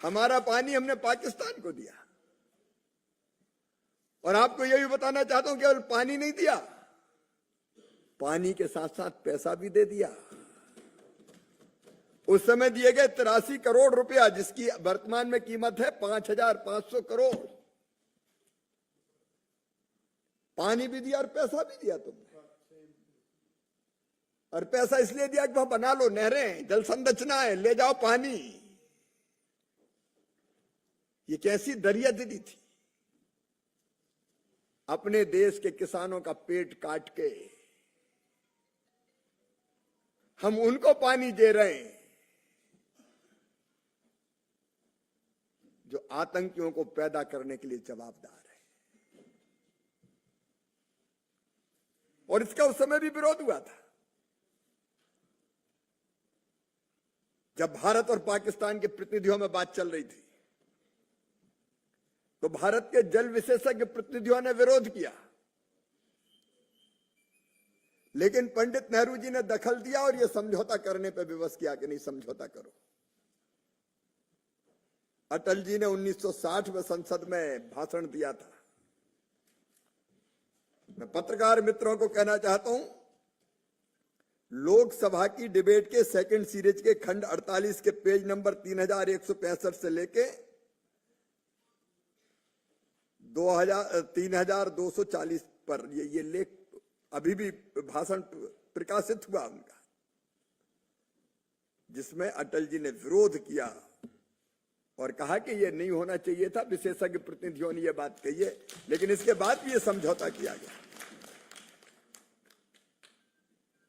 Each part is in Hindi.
हमारा पानी हमने पाकिस्तान को दिया। और आपको यह भी बताना चाहता हूं, केवल पानी नहीं दिया, पानी के साथ साथ पैसा भी दे दिया। उस समय दिए गए 83 करोड़ रुपया, जिसकी वर्तमान में कीमत है 5,500 करोड़। पानी भी दिया और पैसा भी दिया तुमने। और पैसा इसलिए दिया कि वहां बना लो नहरें, जल संरचना है, ले जाओ पानी। ये कैसी दरियादिली थी। अपने देश के किसानों का पेट काट के हम उनको पानी दे रहे हैं जो आतंकियों को पैदा करने के लिए जवाबदार है। और इसका उस समय भी विरोध हुआ था, जब भारत और पाकिस्तान के प्रतिनिधियों में बात चल रही थी, तो भारत के जल विशेषज्ञ प्रतिनिधियों ने विरोध किया, लेकिन पंडित नेहरू जी ने दखल दिया और यह समझौता करने पर विवश किया कि नहीं, समझौता करो। अटल जी ने 1960 में संसद में भाषण दिया था। मैं पत्रकार मित्रों को कहना चाहता हूं, लोकसभा की डिबेट के सेकंड सीरीज के खंड 48 के पेज नंबर 3165 से लेके 3240 पर ये लेख अभी भी भाषण प्रकाशित हुआ उनका, जिसमें अटल जी ने विरोध किया और कहा कि यह नहीं होना चाहिए था। विशेषज्ञ प्रतिनिधियों ने यह बात कही है, लेकिन इसके बाद भी यह समझौता किया गया।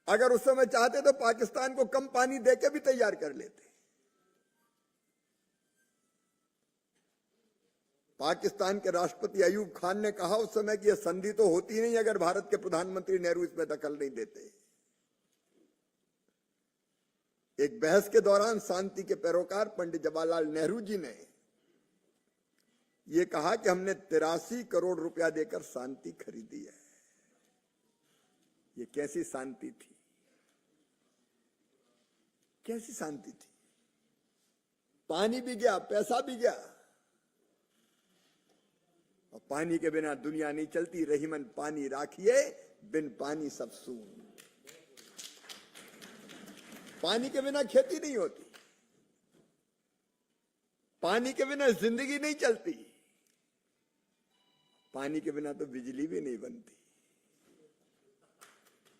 अगर उस समय चाहते तो पाकिस्तान को कम पानी देके भी तैयार कर लेते। पाकिस्तान के राष्ट्रपति अयूब खान ने कहा उस समय कि यह संधि तो होती नहीं अगर भारत के प्रधानमंत्री नेहरू इसमें दखल नहीं देते। एक बहस के दौरान शांति के पैरोकार पंडित जवाहरलाल नेहरू जी ने यह कहा कि हमने 83 करोड़ रुपया देकर शांति खरीदी है। यह कैसी शांति थी, कैसी शांति थी। पानी भी गया, पैसा भी गया, और पानी के बिना दुनिया नहीं चलती। रहीमन पानी राखिए, बिन पानी सब सून। पानी के बिना खेती नहीं होती, पानी के बिना जिंदगी नहीं चलती, पानी के बिना तो बिजली भी नहीं बनती।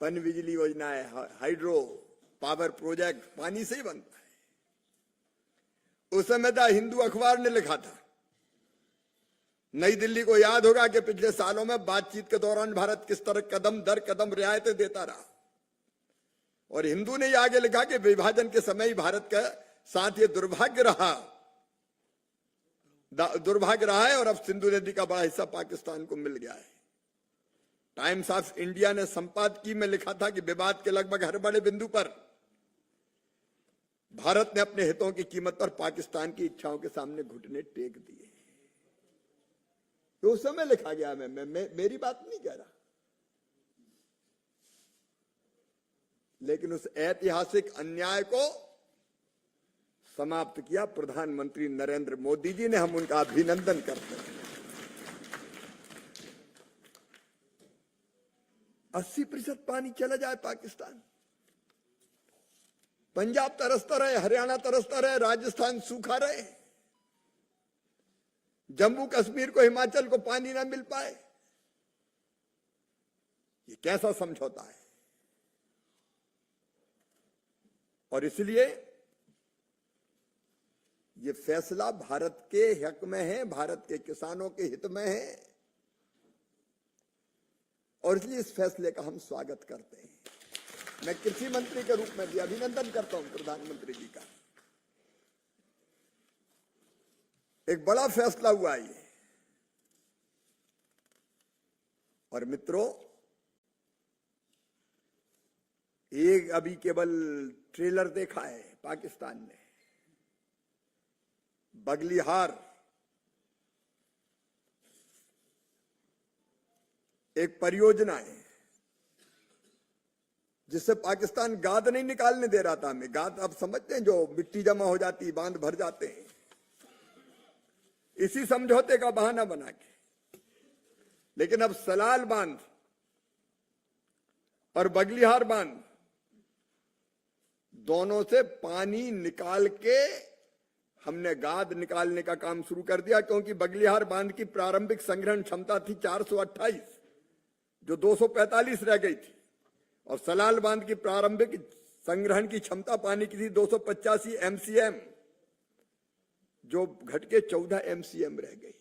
पन बिजली योजना है, हाइड्रो पावर प्रोजेक्ट पानी से ही बनता है। उस समय था हिंदू अखबार ने लिखा था, नई दिल्ली को याद होगा कि पिछले सालों में बातचीत के दौरान भारत किस तरह कदम दर कदम रियायतें देता रहा। और हिंदू ने आगे लिखा कि विभाजन के समय ही भारत के साथ ये दुर्भाग्य रहा है और अब सिंधु नदी का बड़ा हिस्सा पाकिस्तान को मिल गया है। टाइम्स ऑफ इंडिया ने संपादकीय में लिखा था कि विवाद के लगभग हर बड़े बिंदु पर भारत ने अपने हितों की कीमत पर पाकिस्तान की इच्छाओं के सामने घुटने टेक दिए। तो उस समय लिखा गया, मेरी बात नहीं कह रहा, लेकिन उस ऐतिहासिक अन्याय को समाप्त किया प्रधानमंत्री नरेंद्र मोदी जी ने। हम उनका अभिनंदन करते हैं। 80% पानी चला जाए पाकिस्तान, पंजाब तरसता रहे, हरियाणा तरसता रहे, राजस्थान सूखा रहे, जम्मू कश्मीर को, हिमाचल को पानी ना मिल पाए। ये कैसा समझौता है। और इसलिए ये फैसला भारत के हक में है, भारत के किसानों के हित में है, और इसलिए इस फैसले का हम स्वागत करते हैं। मैं कृषि मंत्री के रूप में भी अभिनंदन करता हूं प्रधानमंत्री जी का। एक बड़ा फैसला हुआ ये। और मित्रों, एक अभी केवल ट्रेलर देखा है पाकिस्तान ने, बगलिहार एक परियोजना है जिससे पाकिस्तान गाद नहीं निकालने दे रहा था हमें। गाद आप समझते हैं, जो मिट्टी जमा हो जाती, बांध भर जाते हैं। इसी समझौते का बहाना बना के। लेकिन अब सलाल बांध और बगलिहार बांध दोनों से पानी निकाल के हमने गाद निकालने का काम शुरू कर दिया, क्योंकि बगलिहार बांध की प्रारंभिक संग्रहण क्षमता थी 428, जो 245 रह गई थी, और सलाल बांध की प्रारंभिक संग्रहण की क्षमता पानी की थी 285 MCM, जो घट के 14 MCM रह गई।